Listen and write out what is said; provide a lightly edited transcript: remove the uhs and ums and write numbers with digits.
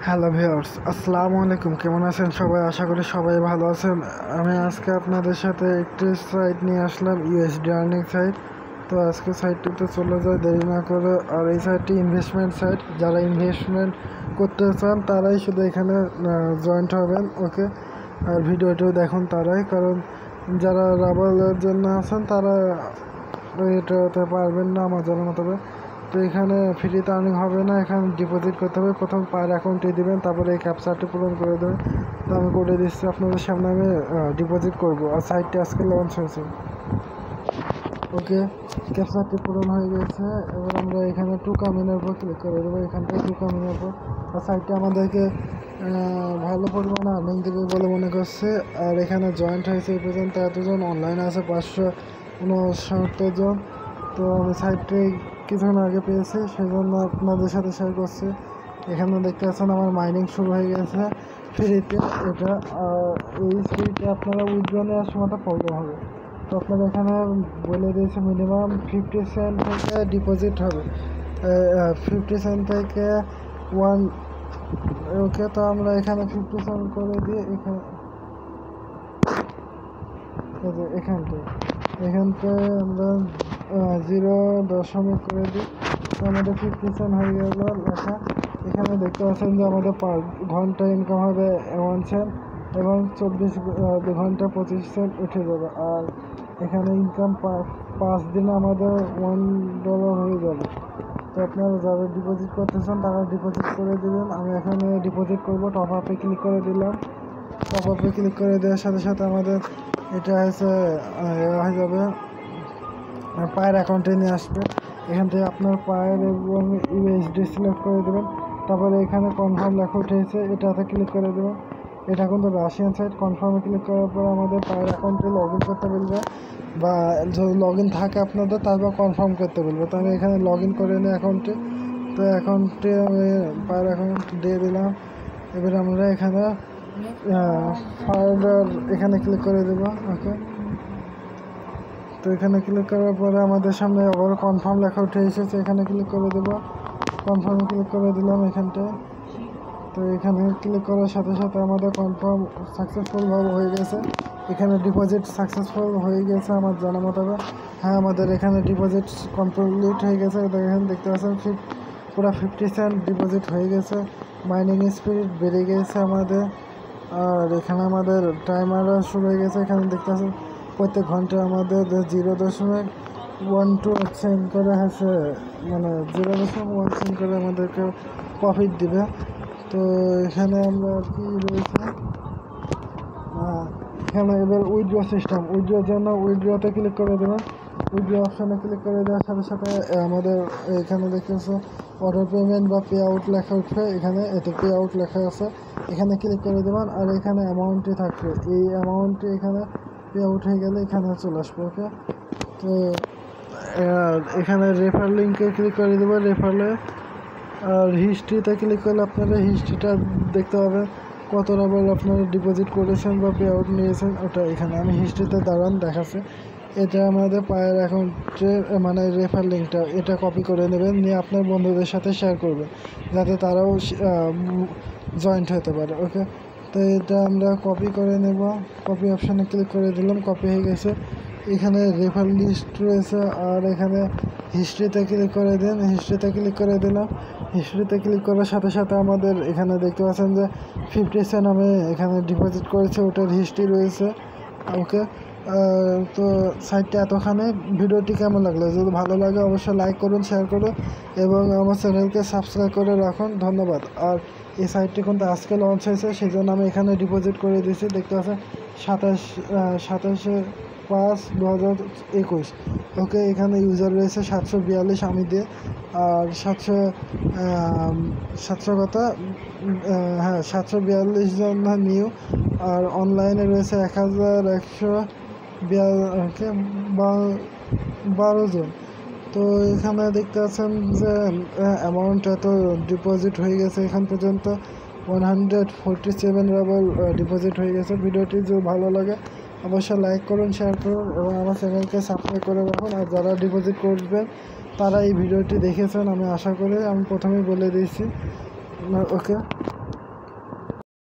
Hello viewers, আসসালামু আলাইকুম। কেমন আছেন সবাই? আশা করি সবাই ভালো আছেন। আমি আজকে আপনাদের সাথে একটি সাইট নিয়ে আসলাম, ইউএসডি আর্নিং সাইট। তো আজকে সাইটটিতে চলে যায় দেরি না করে। আর এই সাইটটি ইনভেস্টমেন্ট সাইট। যারা ইনভেস্টমেন্ট করতে চান তারাই শুধু এখানে জয়েন্ট হবেন, ওকে। আর ভিডিওটিও দেখুন তারাই, কারণ যারা রাবারের জন্য আছেন তারা এটাতে পারবেন না আমার জানার মতো। তো এখানে ফ্রিতে আর্নিং হবে না, এখানে ডিপোজিট করতে হবে। প্রথম পায়ের অ্যাকাউন্টে দিবেন, তারপরে এই ক্যাপচারটি পূরণ করে দেবেন। তো আমি করে দিচ্ছি আপনাদের সামনে, আমি ডিপোজিট করব। আর সাইটটি আজকে লঞ্চ হয়েছে, ওকে। ক্যাপচারটি পূরণ হয়ে গেছে। এবার আমরা এখানে টু কামিনের উপর ক্লিক করে দেবো, এখান থেকে টু কামিনের উপর। আর সাইটটি আমাদেরকে ভালো পরিমাণে আর্নিং দেবে বলে মনে করছে। আর এখানে জয়েন্ট হয়েছে এই পর্যন্ত এতজন, অনলাইনে আছে 569 জন। তো আমি সাইটটি কিছুক্ষণ আগে পেয়েছি, সেই জন্য আপনাদের সাথে শেয়ার করছি। এখানে দেখতে পাচ্ছেন আমার মাইনিং শুরু হয়ে গেছে ফ্রিতে। এটা এই ফ্রিতে আপনারা উইথড্র নেওয়ার সময় প্রবলেম হবে। তো আপনারা এখানে বলে দিয়েছে মিনিমাম 50 সেন্ট থেকে ডিপোজিট হবে, 50 সেন্ট থেকে 1, ওকে। তো আমরা এখানে 50 সেন্ট করে দিই। এখানটায় আমরা 0.0 করে দিই। তো আমাদের 50 সেন্ট হয়ে গেল লেখা। এখানে দেখতে পাচ্ছেন যে আমাদের পার ঘন্টা ইনকাম হবে 1 সেন্ট, এবং 24 ঘন্টা 25 সেন্ট উঠে যাবে। আর এখানে ইনকাম 5 দিনে আমাদের $1 হয়ে যাবে। তো আপনারা যারা ডিপোজিট করতে চান তারা ডিপোজিট করে দেবেন। আমি এখানে ডিপোজিট করব, টপ আপে ক্লিক করে দিলাম। টপ আপে ক্লিক করে দেওয়ার সাথে সাথে আমাদের এটা হচ্ছে হয়ে যাবে, পায়ের অ্যাকাউন্টে নিয়ে আসবে। এখান থেকে আপনার পায়ের এবং ইউএসডি সিলেক্ট করে দেবেন। তারপরে এখানে কনফার্ম লেখা উঠেছে, এটাতে ক্লিক করে দেবেন। এটা কিন্তু রাশিয়ান সাইট। কনফার্মে ক্লিক করার পর আমাদের পায়ের অ্যাকাউন্টে লগ ইন করতে বলবে, বা যদি লগ ইন থাকে আপনাদের তারপর কনফার্ম করতে বলবে। তো আমি এখানে লগ ইন করে নিই অ্যাকাউন্টে। তো অ্যাকাউন্টে আমি পায়ের অ্যাকাউন্ট দিয়ে দিলাম। এবার আমরা এখানে ফার্দার এখানে ক্লিক করে দেবো, ওকে। তো এখানে ক্লিক করার পরে আমাদের সামনে আবার কনফার্ম লেখা উঠে এসেছে, এখানে ক্লিক করে দেবো। কনফার্মে ক্লিক করে দিলাম এখানটায়। তো এখানে ক্লিক করার সাথে সাথে আমাদের কনফার্ম সাকসেসফুলভাবে হয়ে গেছে। এখানে ডিপোজিট সাকসেসফুল হয়ে গেছে আমার জানা মতো। হ্যাঁ, আমাদের এখানে ডিপোজিট কমপ্লিট হয়ে গেছে। এখানে দেখতে পাচ্ছেন পুরো 50 সেন্ট ডিপোজিট হয়ে গেছে। মাইনিং স্পিড বেড়ে গেছে আমাদের। আর এখানে আমাদের টাইমারও শুরু হয়ে গেছে। এখানে দেখতে পাচ্ছেন প্রত্যেক ঘন্টায় আমাদের 0.12 সেন্ট করে হচ্ছে, মানে 0.1 সেন্ট করে আমাদেরকে প্রফিট দিবে। তো এখানে আমরা কি রয়েছে, এখানে এবার উইথড্র সিস্টেম। উইথড্রোর জন্য উইথড্রোতে ক্লিক করে দেবেন। উইথড্র অপশানে ক্লিক করে দেওয়ার সাথে সাথে আমাদের এখানে দেখতেছে অটো পেমেন্ট বা পে আউট লেখা উঠবে। এখানে এতে পে আউট লেখা আছে, এখানে ক্লিক করে দেবেন। আর এখানে অ্যামাউন্টটি থাকবে, এই অ্যামাউন্টটি এখানে পে আউট হয়ে গেলে এখানে চলে আসবে, ওকে। তো এখানে রেফার লিঙ্কে ক্লিক করে দেবো, রেফারে। আর হিস্ট্রিতে ক্লিক করলে আপনারা হিস্ট্রিটা দেখতে পাবেন, কত রাবার আপনারা ডিপোজিট করেছেন বা পে আউট নিয়েছেন, ওটা এখানে আমি হিস্ট্রিতে দাঁড়ান দেখাচ্ছে। এটা আমাদের পায়ের অ্যাকাউন্টের মানে রেফার লিঙ্কটা, এটা কপি করে নেবেন, নিয়ে আপনার বন্ধুদের সাথে শেয়ার করবেন যাতে তারাও জয়েন্ট হতে পারে, ওকে। তো এটা আমরা কপি করে নেব। কপি অপশানে ক্লিক করে দিলাম, কপি হয়ে গেছে। এখানে রেফার লিস্ট রয়েছে, আর এখানে হিস্ট্রিতে ক্লিক করে দিন। হিস্ট্রিতে ক্লিক করে দিলাম। হিস্ট্রিতে ক্লিক করার সাথে সাথে আমাদের এখানে দেখতে পাচ্ছেন যে 50 সেন্ট আমি এখানে ডিপোজিট করেছি, ওটার হিস্ট্রি রয়েছে, ওকে। তো সাইটটা এতখানি। ভিডিওটি কেমন লাগলো? যদি ভালো লাগে অবশ্যই লাইক করুন, শেয়ার করুন, এবং আমার চ্যানেলকে সাবস্ক্রাইব করে রাখুন। ধন্যবাদ। আর এই সাইটটি কিন্তু আজকে লঞ্চ হয়েছে, সেই জন্য আমি এখানে ডিপোজিট করে দিয়েছি। দেখতে পাচ্ছেন 27/5/2021, ওকে। এখানে ইউজার রয়েছে 742 আমি দিয়ে, আর 742 জন নিউ। আর অনলাইনে রয়েছে 1112 জন। তো এখানে দেখতে পাচ্ছেন যে অ্যামাউন্ট এত ডিপোজিট হয়ে গেছে, এখান পর্যন্ত 147 রাবার ডিপোজিট হয়ে গেছে। ভিডিওটি যদি ভালো লাগে অবশ্যই লাইক করুন, শেয়ার করুন, এবং আমার চ্যানেলকে সাবস্ক্রাইব করে রাখুন। আর যারা ডিপোজিট করবেন তারা এই ভিডিওটি দেখেছেন আমি আশা করি, আমি প্রথমেই বলে দিয়েছি, ওকে।